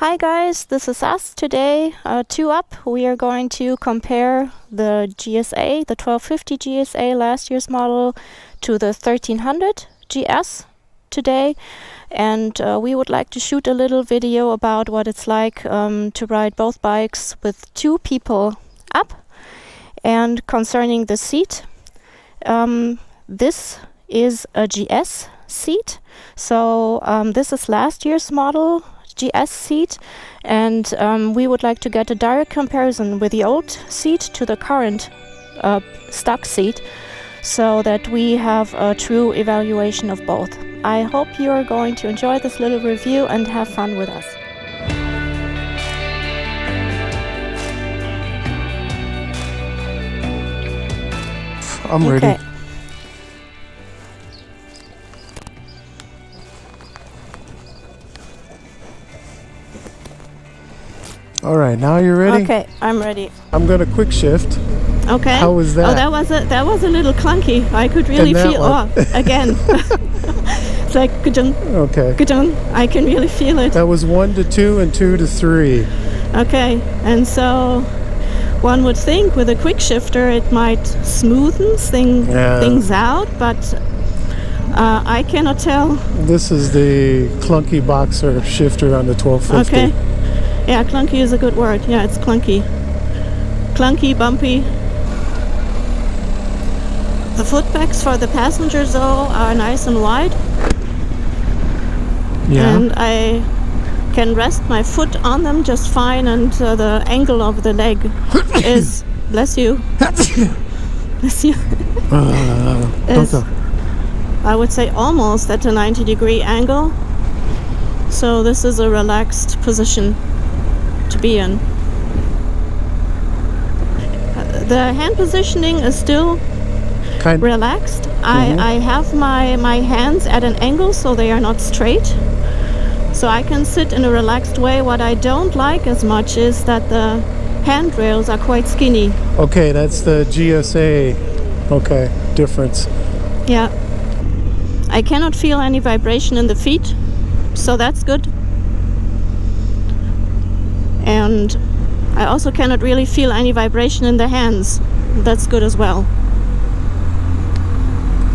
Hi guys, this is us today. 2 up. We are going to compare the GSA, the 1250 GSA last year's model, to the 1300 GS today. And we would like to shoot a little video about what it's like to ride both bikes with 2 people up. And concerning the seat, this is a GS seat. So this is last year's model GS seat, and we would like to get a direct comparison with the old seat to the current stock seat, so that we have a true evaluation of both. I hope you are going to enjoy this little review and have fun with us. I'm ready. Okay. All right, now you're ready? Okay, I'm ready. I'm gonna quick shift. Okay. How was that? Oh, that was a little clunky. I could really feel. Oh, again. It's like ka-dung, Okay. ka-dung. I can really feel it. That was 1 to 2 and 2 to 3. Okay, and so one would think with a quick shifter it might smoothen things out, but I cannot tell. This is the clunky boxer shifter on the 1250. Okay. Yeah, clunky is a good word. Yeah, it's clunky. Clunky, bumpy. The footpegs for the passengers, though, are nice and wide. Yeah. And I can rest my foot on them just fine, and the angle of the leg is, bless you, bless you, is, I would say, almost at a 90-degree angle. So this is a relaxed position to be in. The hand positioning is still relaxed. I have my hands at an angle, so they are not straight. So I can sit in a relaxed way. What I don't like as much is that the handrails are quite skinny. Okay, that's the GSA. Okay, difference. Yeah. I cannot feel any vibration in the feet, so that's good. And I also cannot really feel any vibration in the hands. That's good as well.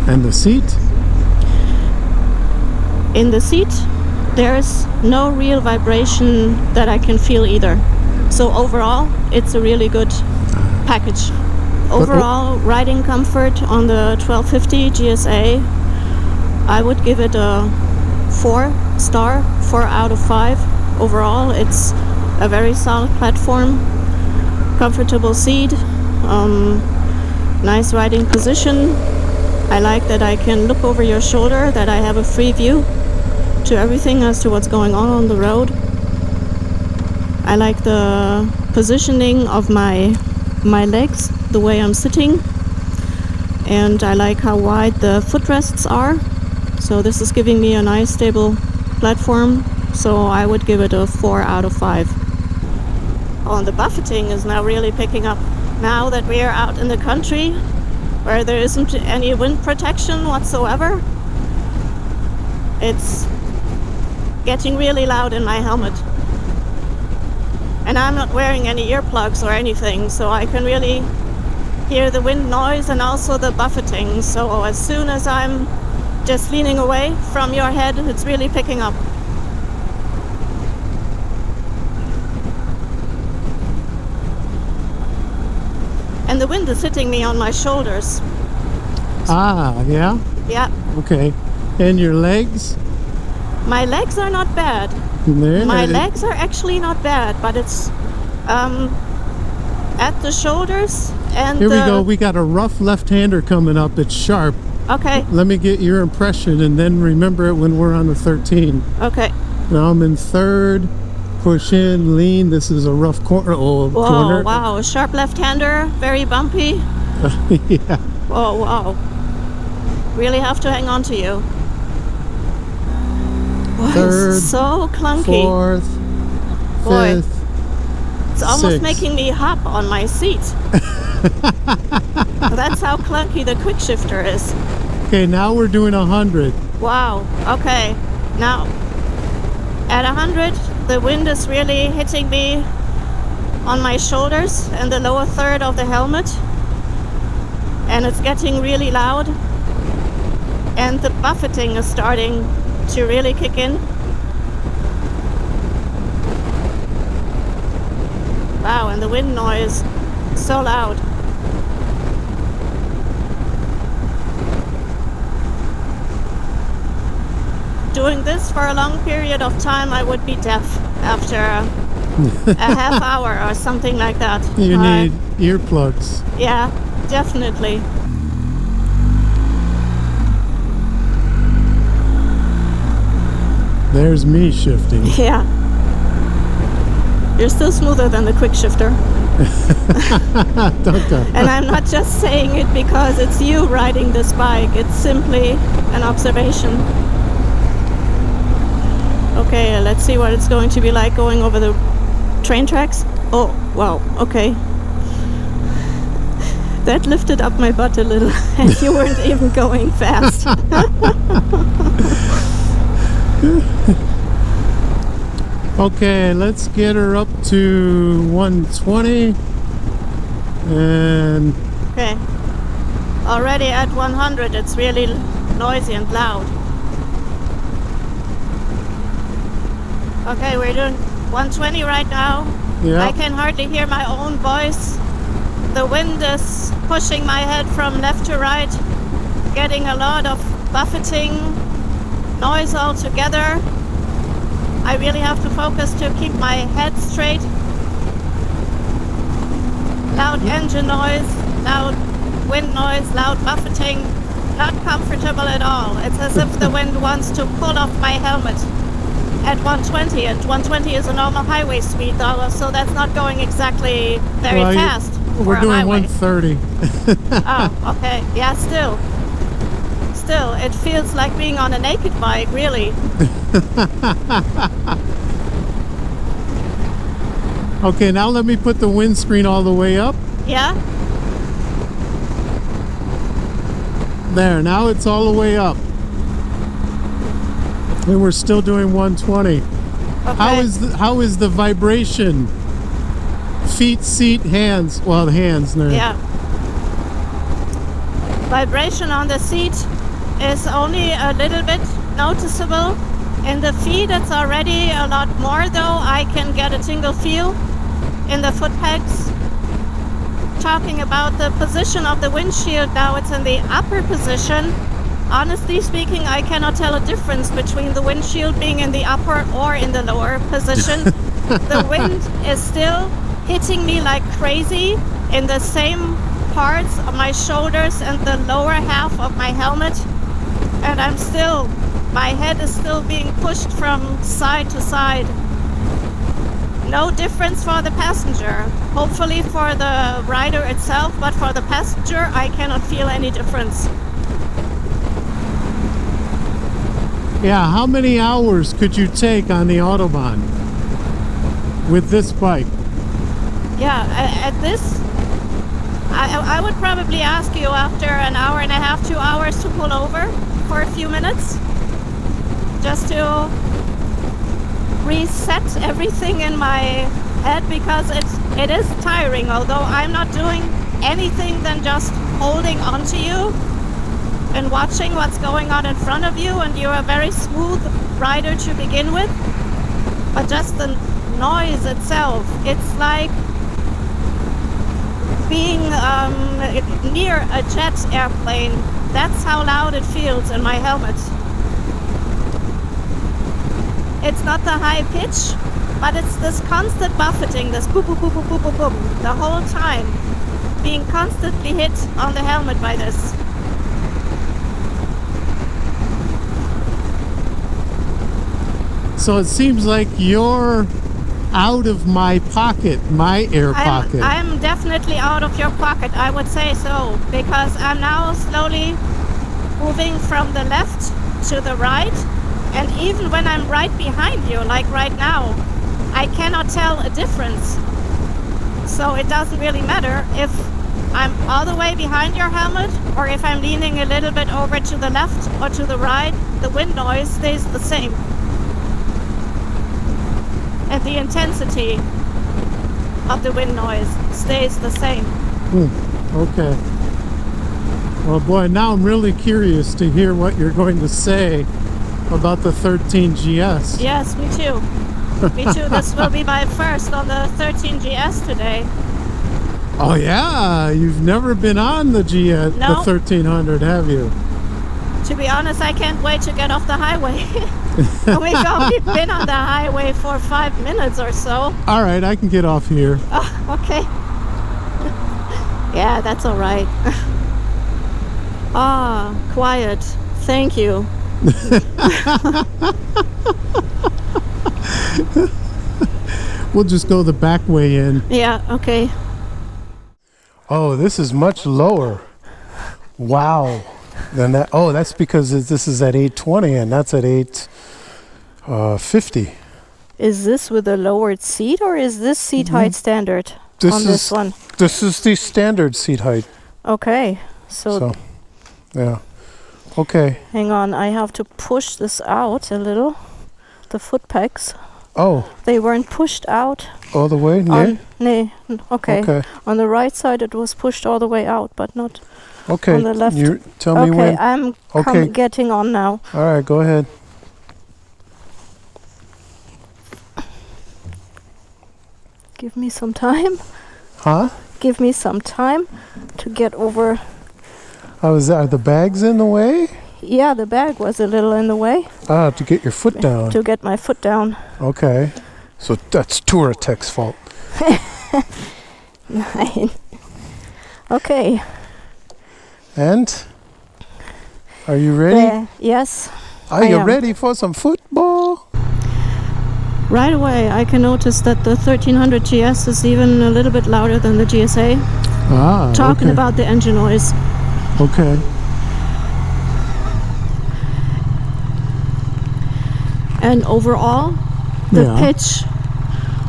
And the seat? In the seat, there's no real vibration that I can feel either. So overall, it's a really good package. Overall, riding comfort on the 1250 GSA, I would give it a 4-star, 4 out of 5. Overall, it's a very solid platform, comfortable seat, nice riding position. I like that I can look over your shoulder, that I have a free view to everything as to what's going on the road. I like the positioning of my legs, the way I'm sitting, and I like how wide the footrests are. So this is giving me a nice stable platform, so I would give it a 4 out of 5. Oh, and the buffeting is now really picking up. Now that we are out in the country, where there isn't any wind protection whatsoever, it's getting really loud in my helmet. And I'm not wearing any earplugs or anything, so I can really hear the wind noise and also the buffeting. So as soon as I'm just leaning away from your head, it's really picking up. And the wind is hitting me on my shoulders. Ah, yeah? Yeah. Okay. And your legs? My legs are not bad. My legs are actually not bad, but it's at the shoulders and Here we go. We got a rough left-hander coming up. It's sharp. Okay. Let me get your impression and then remember it when we're on the 13. Okay. Now I'm in third. Push in, lean. This is a rough corner. Whoa, corner. wow. A sharp left-hander. Very bumpy. Yeah. Oh, wow. Really have to hang on to you. Boy, Third, it's so clunky. Fourth, Boy, fifth, it's almost sixth. making me hop on my seat. That's how clunky the quick shifter is. Okay, now we're doing 100. Wow. Okay. Now, at 100, The wind is really hitting me on my shoulders and the lower third of the helmet, and it's getting really loud, and the buffeting is starting to really kick in. Wow, and the wind noise, so loud. Doing this for a long period of time, I would be deaf after a half hour or something like that. You need earplugs. Yeah, definitely. There's me shifting. Yeah. You're still smoother than the quick shifter. And I'm not just saying it because it's you riding this bike. It's simply an observation. Okay, let's see what it's going to be like going over the train tracks. Oh, wow, okay. That lifted up my butt a little, and you weren't even going fast. Okay, let's get her up to 120. And okay. Already at 100, it's really noisy and loud. Okay, we're doing 120 right now. yeah, I can hardly hear my own voice. The wind is pushing my head from left to right, getting a lot of buffeting noise all together. I really have to focus to keep my head straight. Loud engine noise, loud wind noise, loud buffeting. Not comfortable at all. It's as if the wind wants to pull off my helmet at 120, and 120 is a normal highway speed though, so that's not going exactly very fast. We're doing 130. Oh, okay. Yeah, still, it feels like being on a naked bike, really. Okay, now let me put the windscreen all the way up. Yeah? There, now it's all the way up. And we're still doing 120. Okay. How is the vibration? Feet, seat, hands. Well, the hands. No. Yeah. Vibration on the seat is only a little bit noticeable. In the feet, it's already a lot more, though. I can get a tingle feel in the foot pegs. Talking about the position of the windshield, now it's in the upper position. Honestly speaking, I cannot tell a difference between the windshield being in the upper or in the lower position. The wind is still hitting me like crazy in the same parts of my shoulders and the lower half of my helmet. And my head is still being pushed from side to side. No difference for the passenger. Hopefully for the rider itself, but for the passenger, I cannot feel any difference. Yeah, how many hours could you take on the Autobahn with this bike? Yeah, at this, I would probably ask you after an hour and a half, 2 hours to pull over for a few minutes, just to reset everything in my head, because it is tiring, although I'm not doing anything than just holding onto you and watching what's going on in front of you, and you're a very smooth rider to begin with. But just the noise itself, it's like being near a jet airplane. That's how loud it feels in my helmet. It's not the high pitch, but it's this constant buffeting, this boop, boop, boop, boop, boop, boop, boop, the whole time, being constantly hit on the helmet by this. So it seems like you're out of my pocket, my air pocket. I'm definitely out of your pocket, I would say so, because I'm now slowly moving from the left to the right, and even when I'm right behind you, like right now, I cannot tell a difference. So it doesn't really matter if I'm all the way behind your helmet or if I'm leaning a little bit over to the left or to the right, the wind noise stays the same. and the intensity of the wind noise stays the same. Okay. Well, boy, now I'm really curious to hear what you're going to say about the 13GS. Yes, me too. Me too. This will be my first on the 13GS today. Oh yeah, you've never been on the GS, No. the 1300, have you? To be honest, I can't wait to get off the highway. We've only been on the highway for 5 minutes or so. All right, I can get off here. Oh, okay. Yeah, that's all right. Ah, quiet. Thank you. We'll just go the back way in. Yeah, okay. Oh, this is much lower. Wow. Than that. Oh, that's because this is at 820 and that's at 850. Is this with a lowered seat or is this seat height standard on this one? This is the standard seat height. Okay, so yeah. Okay. hang on, I have to push this out a little. The foot pegs. Oh. They weren't pushed out. All the way? No. Okay. Okay. On the right side it was pushed all the way out, but not Okay. on the left. You tell me when. I'm getting on now. All right, go ahead. Give me some time. Huh? Give me some time to get over. How is that? Are the bags in the way? Yeah, the bag was a little in the way. Ah, to get your foot down. To get my foot down. Okay. So that's Touratech's fault. Okay. And? Are you ready? Yes. Are you ready for some football? Right away, I can notice that the 1300 GS is even a little bit louder than the GSA. Ah, Talking okay. about the engine noise. Okay. And overall, the pitch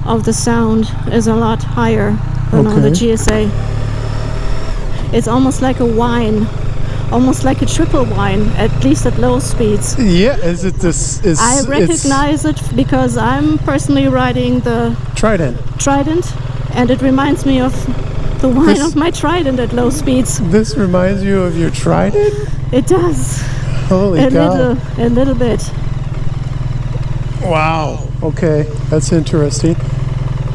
of the sound is a lot higher than on the GSA. It's almost like a whine, almost like a triple whine, at least at low speeds. Yeah, is it this? I recognize it because I'm personally riding the Trident, and it reminds me of the whine of my Trident at low speeds. This reminds you of your Trident? It does. Holy cow. A little bit. Wow. Okay, that's interesting.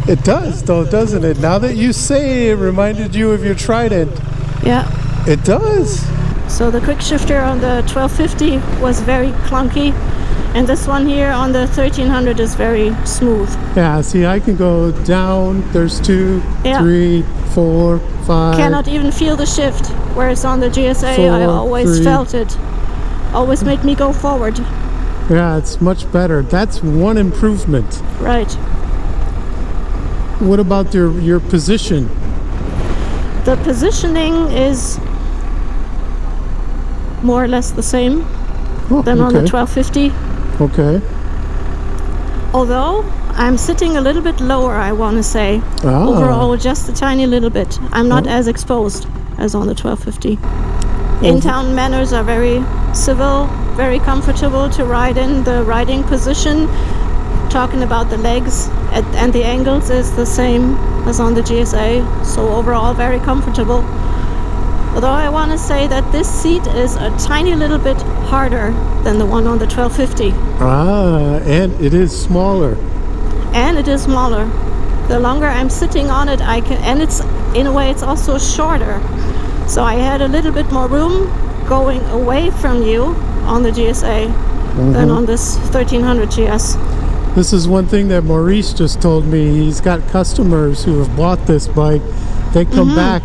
It does, though, doesn't it? Now that you say it reminded you of your Trident. Yeah. It does. So the quick shifter on the 1250 was very clunky, and this one here on the 1300 is very smooth. Yeah, see, I can go down. There's 2, 3, 4, 5. Cannot even feel the shift, whereas on the GSA 4, I always 3. felt it. Always made me go forward. Yeah, it's much better. That's one improvement. Right. What about your position? The positioning is more or less the same than on the 1250. Okay. Although I'm sitting a little bit lower, I want to say. Overall, just a tiny little bit. I'm not as exposed as on the 1250. In-town manners are very civil, very comfortable to ride in. The riding position, talking about the legs and the angles, is the same as on the GSA. So overall, very comfortable. Although I want to say that this seat is a tiny little bit harder than the one on the 1250. And it is smaller. And it is smaller. The longer I'm sitting on it, and it's, in a way, it's also shorter. So I had a little bit more room going away from you on the GSA than on this 1300 GS. This is one thing that Maurice just told me. He's got customers who have bought this bike. They come back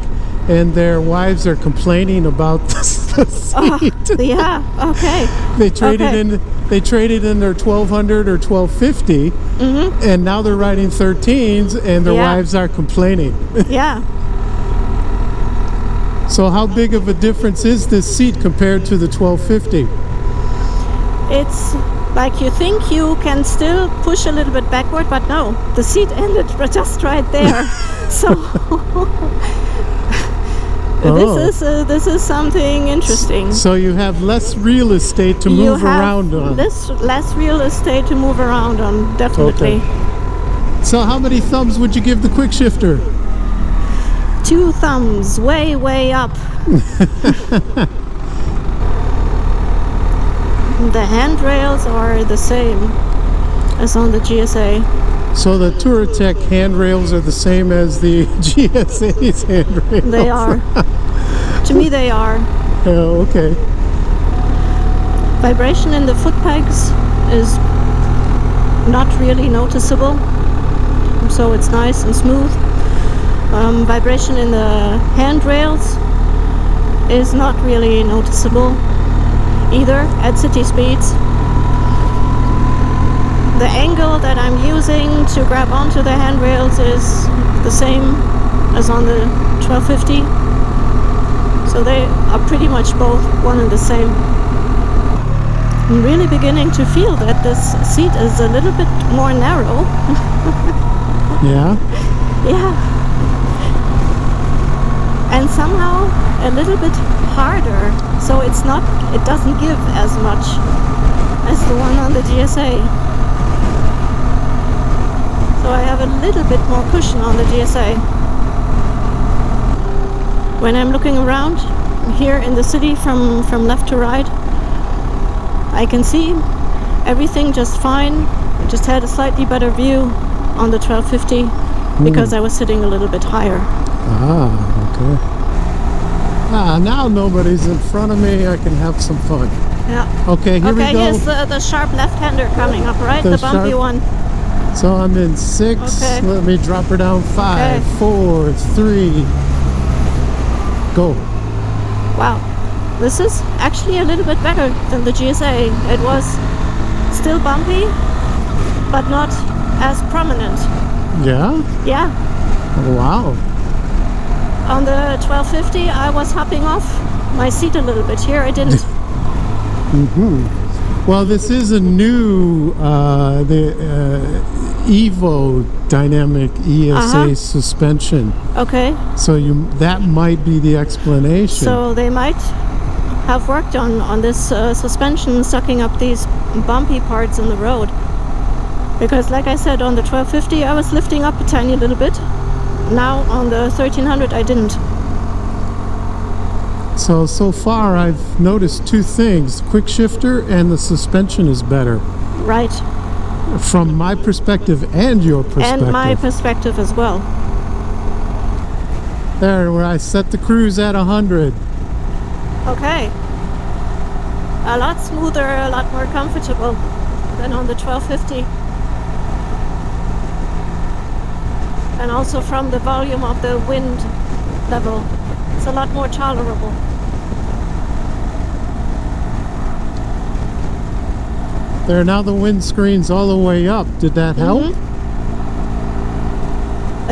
and their wives are complaining about the seat. Yeah, okay. They traded in their 1200 or 1250 and now they're riding 13s and their wives are complaining. Yeah. So how big of a difference is this seat compared to the 1250? It's like you think you can still push a little bit backward, but no, the seat ended just right there. So this is something interesting. So you have less real estate to move around on. Less real estate to move around on, definitely. Okay. So how many thumbs would you give the quick shifter? 2 thumbs, way, way up. The handrails are the same as on the GSA. So the Touratech handrails are the same as the GSA's handrails? They are. To me, they are. Oh, okay. Vibration in the foot pegs is not really noticeable, so it's nice and smooth. Vibration in the handrails is not really noticeable either at city speeds. The angle that I'm using to grab onto the handrails is the same as on the 1250, so they are pretty much both one and the same. I'm really beginning to feel that this seat is a little bit more narrow. Yeah? Yeah. And somehow a little bit harder, so it doesn't give as much as the one on the GSA. So I have a little bit more cushion on the GSA. When I'm looking around here in the city from left to right, I can see everything just fine. I just had a slightly better view on the 1250 because I was sitting a little bit higher. Ah, okay. Now nobody's in front of me. I can have some fun. Yeah. Okay, here we Okay, go. here's the sharp left-hander coming up, right? The bumpy sharp- one. So I'm in 6. Okay. Let me drop her down. 5, Okay. 4, 3. Go. Wow. This is actually a little bit better than the GSA. It was still bumpy, but not as prominent. Yeah? Yeah. Wow. On the 1250, I was hopping off my seat a little bit. Here, I didn't. Well, this is a new Evo dynamic ESA suspension. Okay. So that might be the explanation. So they might have worked on this suspension, sucking up these bumpy parts in the road. Because like I said, on the 1250 I was lifting up a tiny little bit. Now on the 1300 I didn't. So far I've noticed 2 things. Quick shifter and the suspension is better. Right. From my perspective and your perspective. And my perspective as well. There, where I set the cruise at 100. Okay. A lot smoother, a lot more comfortable than on the 1250. And also from the volume of the wind level, it's a lot more tolerable. There, now the windscreen's all the way up. Did that help?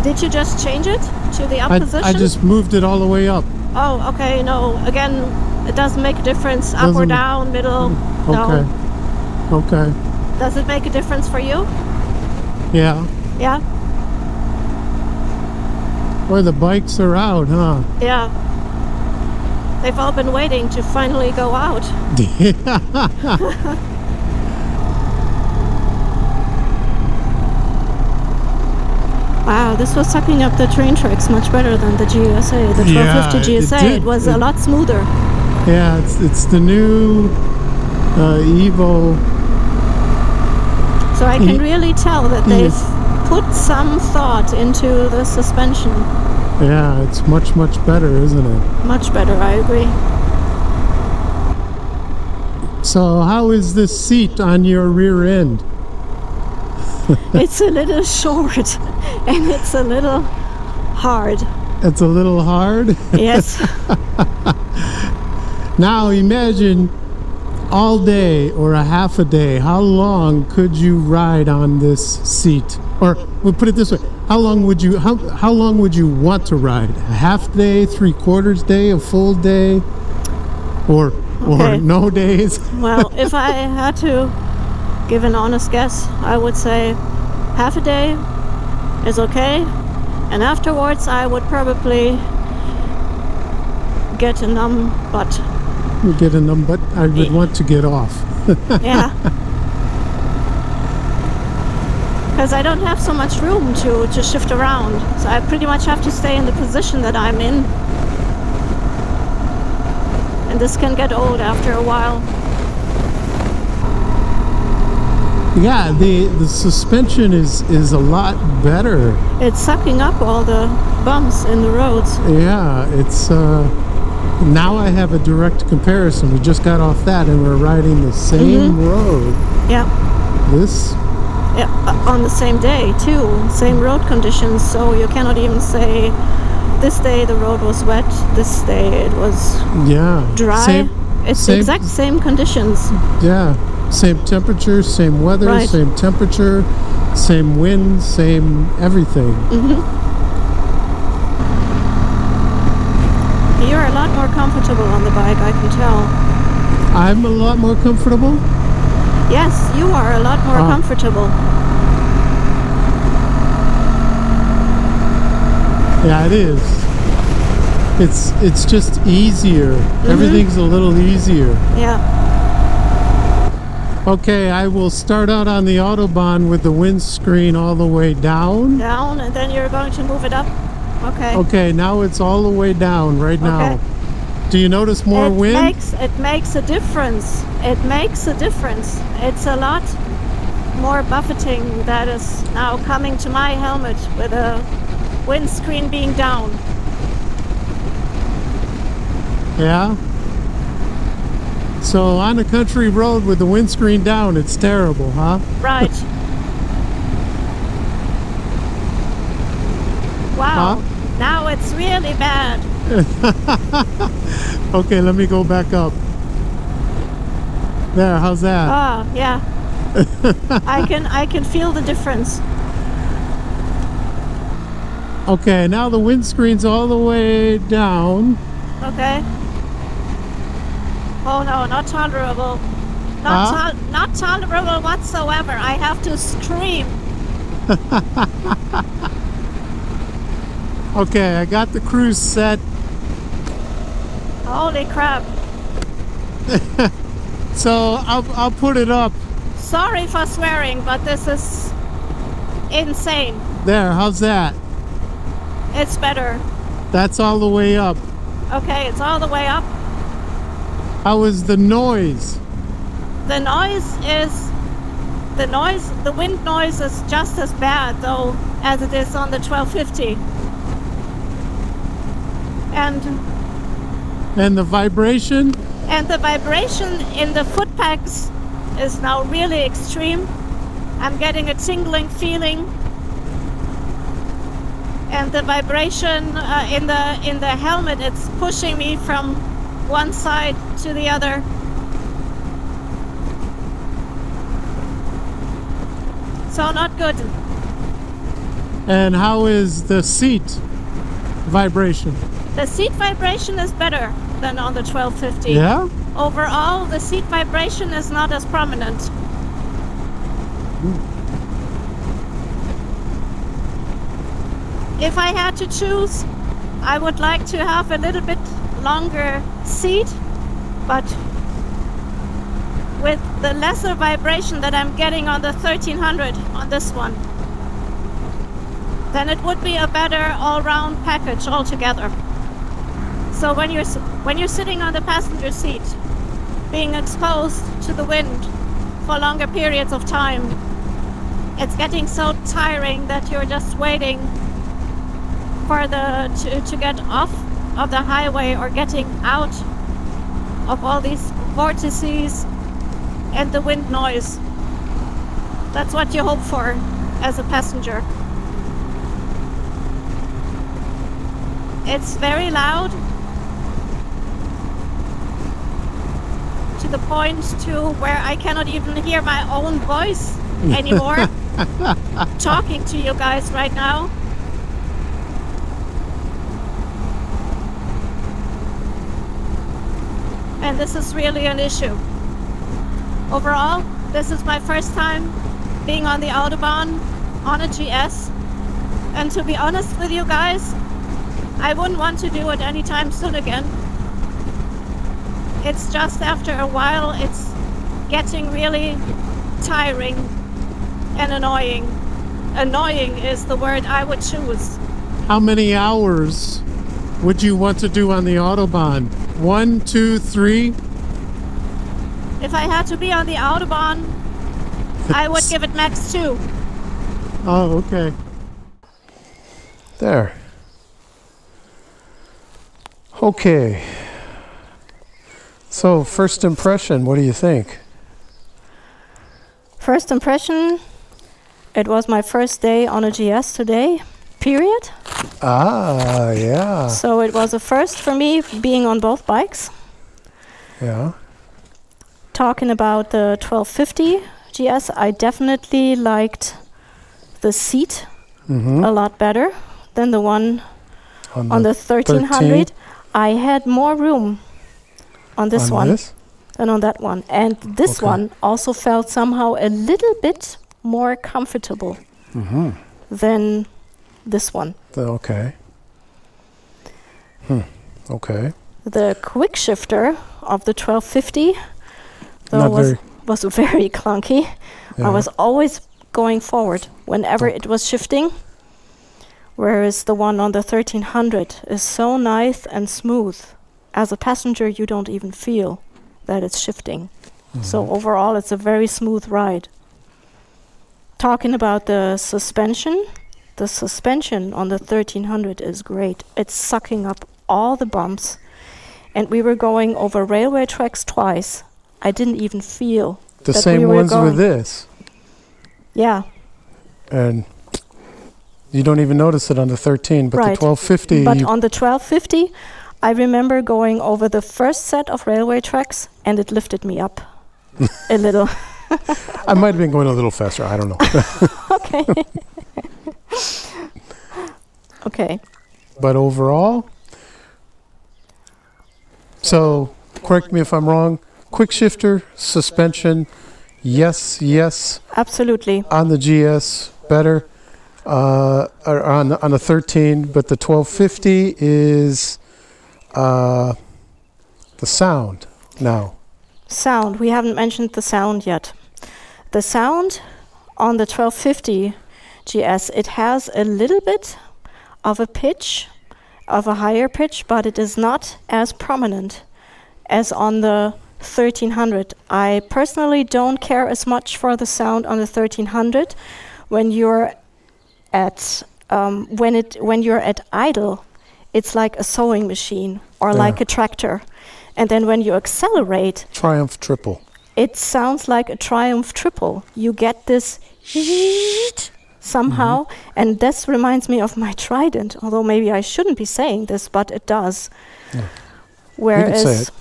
Did you just change it to the up position? I just moved it all the way up. Oh, okay, no. Again, it doesn't make a difference up or down, middle. Okay. No. Okay. Does it make a difference for you? Yeah. Yeah? Boy, the bikes are out, huh? Yeah. They've all been waiting to finally go out. Wow, this was sucking up the train tracks much better than the GSA, the 1250 Yeah, it GSA. did. It was a lot smoother. Yeah, it's the new Evo. So I can really tell that they've put some thought into the suspension. Yeah, it's much, much better, isn't it? Much better, I agree. So how is this seat on your rear end? It's a little short and it's a little hard. It's a little hard? Yes. Now imagine all day or a half a day, how long could you ride on this seat? Or we'll put it this way, how long would you want to ride? A half day, 3/4 day, a full day, or no days? Well, if I had to give an honest guess, I would say half a day is okay, and afterwards I would probably get a numb butt. Get a numb, but I would want to get off. Yeah. because I don't have so much room to shift around. So I pretty much have to stay in the position that I'm in. And this can get old after a while. Yeah, the suspension is a lot better. It's sucking up all the bumps in the roads. Yeah, it's now I have a direct comparison. We just got off that and we're riding the same road. Yeah. This On the same day too, same road conditions, so you cannot even say this day the road was wet, this day it was dry. It's the exact same conditions. Yeah, same temperature, same weather, Right. same temperature, same wind, same everything. You're a lot more comfortable on the bike, I can tell. I'm a lot more comfortable. Yes, you are a lot more comfortable. Yeah, it is. It's just easier. Everything's a little easier. Yeah. Okay, I will start out on the Autobahn with the windscreen all the way down. Down, and then you're going to move it up. Okay. Okay, now it's all the way down right now. Okay. Do you notice more wind? It makes a difference. It makes a difference. It's a lot more buffeting that is now coming to my helmet with a windscreen being down. Yeah. So on a country road with the windscreen down, it's terrible, huh? Right. Wow. Now it's really bad. Okay, let me go back up. There, how's that? Ah, yeah. I can feel the difference. Okay, now the windscreen's all the way down. Okay. Oh no, not tolerable. Not tolerable whatsoever. I have to scream. Okay, I got the cruise set. Holy crap. So I'll put it up. Sorry for swearing, but this is insane. There, how's that? It's better. That's all the way up. Okay, it's all the way up. How is the noise? The wind noise is just as bad though as it is on the 1250. And the vibration? And the vibration in the foot pegs is now really extreme. I'm getting a tingling feeling. And the vibration in the helmet, it's pushing me from one side to the other. So not good. And how is the seat vibration? The seat vibration is better than on the 1250. Yeah? Overall, the seat vibration is not as prominent. If I had to choose, I would like to have a little bit longer seat, but with the lesser vibration that I'm getting on the 1300 on this one, then it would be a better all-round package altogether. So when you're sitting on the passenger seat, being exposed to the wind for longer periods of time, it's getting so tiring that you're just waiting for to get off of the highway or getting out of all these vortices and the wind noise. That's what you hope for as a passenger. It's very loud, to the point to where I cannot even hear my own voice anymore talking to you guys right now. And this is really an issue. Overall, this is my first time being on the Autobahn on a GS. And to be honest with you guys, I wouldn't want to do it anytime soon again. It's just after a while, it's getting really tiring and annoying. Annoying is the word I would choose. How many hours would you want to do on the Autobahn? 1, 2, 3? If I had to be on the Autobahn, I would give it max 2. Oh, okay. There. Okay. So, first impression, what do you think? First impression, it was my first day on a GS today, period. Ah, yeah. So it was a first for me being on both bikes. Yeah. Talking about the 1250 GS, I definitely liked the seat a lot better than the one on the 1300. I had more room on this one than on that one. And this one also felt somehow a little bit more comfortable than this one. Okay. Okay. The quick shifter of the 1250 Not was very clunky. I was always going forward whenever it was shifting, whereas the one on the 1300 is so nice and smooth. As a passenger, you don't even feel that it's shifting. So overall, it's a very smooth ride. Talking about the suspension on the 1300 is great. It's sucking up all the bumps. And we were going over railway tracks twice. I didn't even feel the that same we were ones going. with this. Yeah. And you don't even notice it on the 13, but the 1250... But on the 1250, I remember going over the first set of railway tracks, and it lifted me up a little. I might have been going a little faster. I don't know. Okay. Okay. But overall, so correct me if I'm wrong, quick shifter, suspension, yes. Absolutely. On the GS, better. Or on the 13, but the 1250 is the sound now. Sound. We haven't mentioned the sound yet. The sound on the 1250 GS, it has a little bit of a pitch, of a higher pitch, but it is not as prominent as on the 1300. I personally don't care as much for the sound on the 1300. When you're at when you're at idle, it's like a sewing machine or like a tractor. And then when you accelerate, Triumph triple. It sounds like a Triumph triple. You get this somehow, and this reminds me of my Trident, although maybe I shouldn't be saying this, but it does. Yeah. Say it.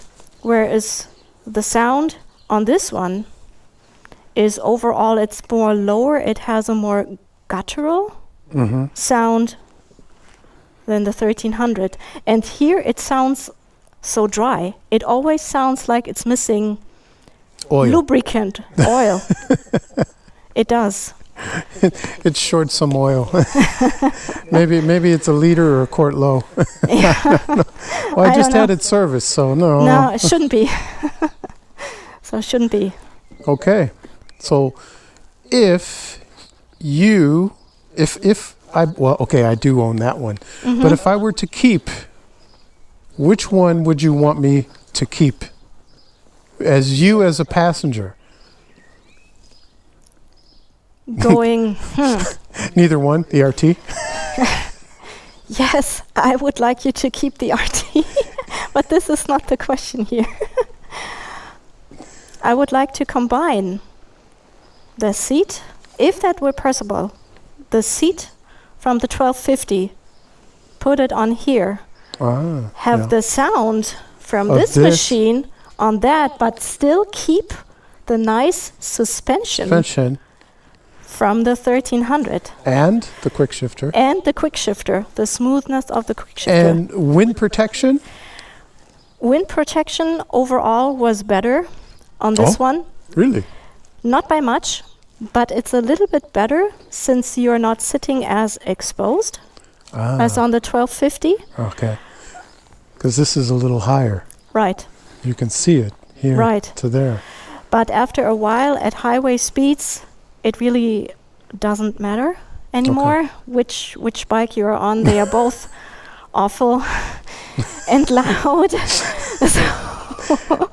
Whereas the sound on this one is overall, it's more lower. It has a more guttural sound than the 1300. And here it sounds so dry. It always sounds like it's missing lubricant, oil. It does. It's short some oil. maybe it's a liter or a quart low. Well, I just had it serviced, so no. No, it shouldn't be. So it shouldn't be. Okay. So if I do own that one. But if I were to keep, which one would you want me to keep? As a passenger. Going, Neither one, the RT? Yes, I would like you to keep the RT, but this is not the question here. I would like to combine the seat, if that were possible, the seat from the 1250, put it on here, have the sound from this machine on that, but still keep the nice suspension from the 1300. And the quick shifter. And the quick shifter, the smoothness of the quick shifter. And wind protection? Wind protection overall was better on this one. Really? Not by much, but it's a little bit better since you're not sitting as exposed as on the 1250. Okay. Because this is a little higher. Right. You can see it here to there. But after a while at highway speeds, it really doesn't matter anymore which bike you're on. They are both awful and loud.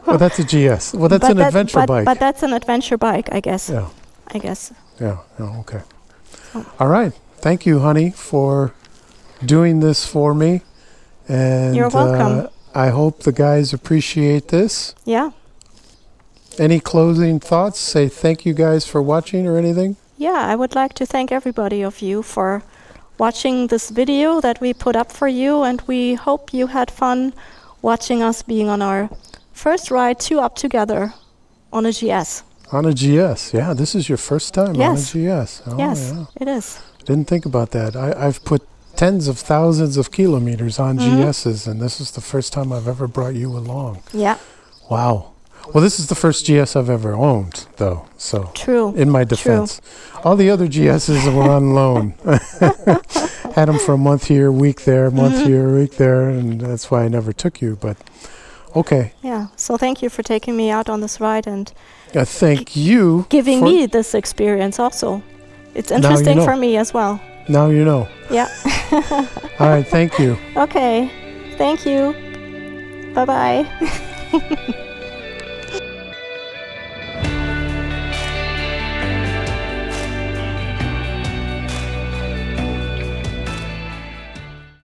Well, that's a GS. Well, that's an adventure bike. But that's an adventure bike, I guess. Yeah. I guess. Yeah. Oh, okay. All right. Thank you, honey, for doing this for me. And you're welcome. I hope the guys appreciate this. Yeah. Any closing thoughts? Say thank you guys for watching or anything? Yeah, I would like to thank everybody of you for watching this video that we put up for you, and we hope you had fun watching us being on our first ride 2 up together on a GS. On a GS, yeah. This is your first time on a GS. Oh, yes, yeah. it is. Didn't think about that. I've put tens of thousands of kilometers on GSs, and this is the first time I've ever brought you along. Yeah. Wow. Well, this is the first GS I've ever owned, though. So, true. In my defense, all the other GSs were on loan. Had them for a month here, week there, month here, week there, and that's why I never took you. But okay. Yeah. So thank you for taking me out on this ride and thank you giving me this experience. Also, it's interesting for me as well. Now you know. Yeah. All right. Thank you. Okay. Thank you. Bye bye.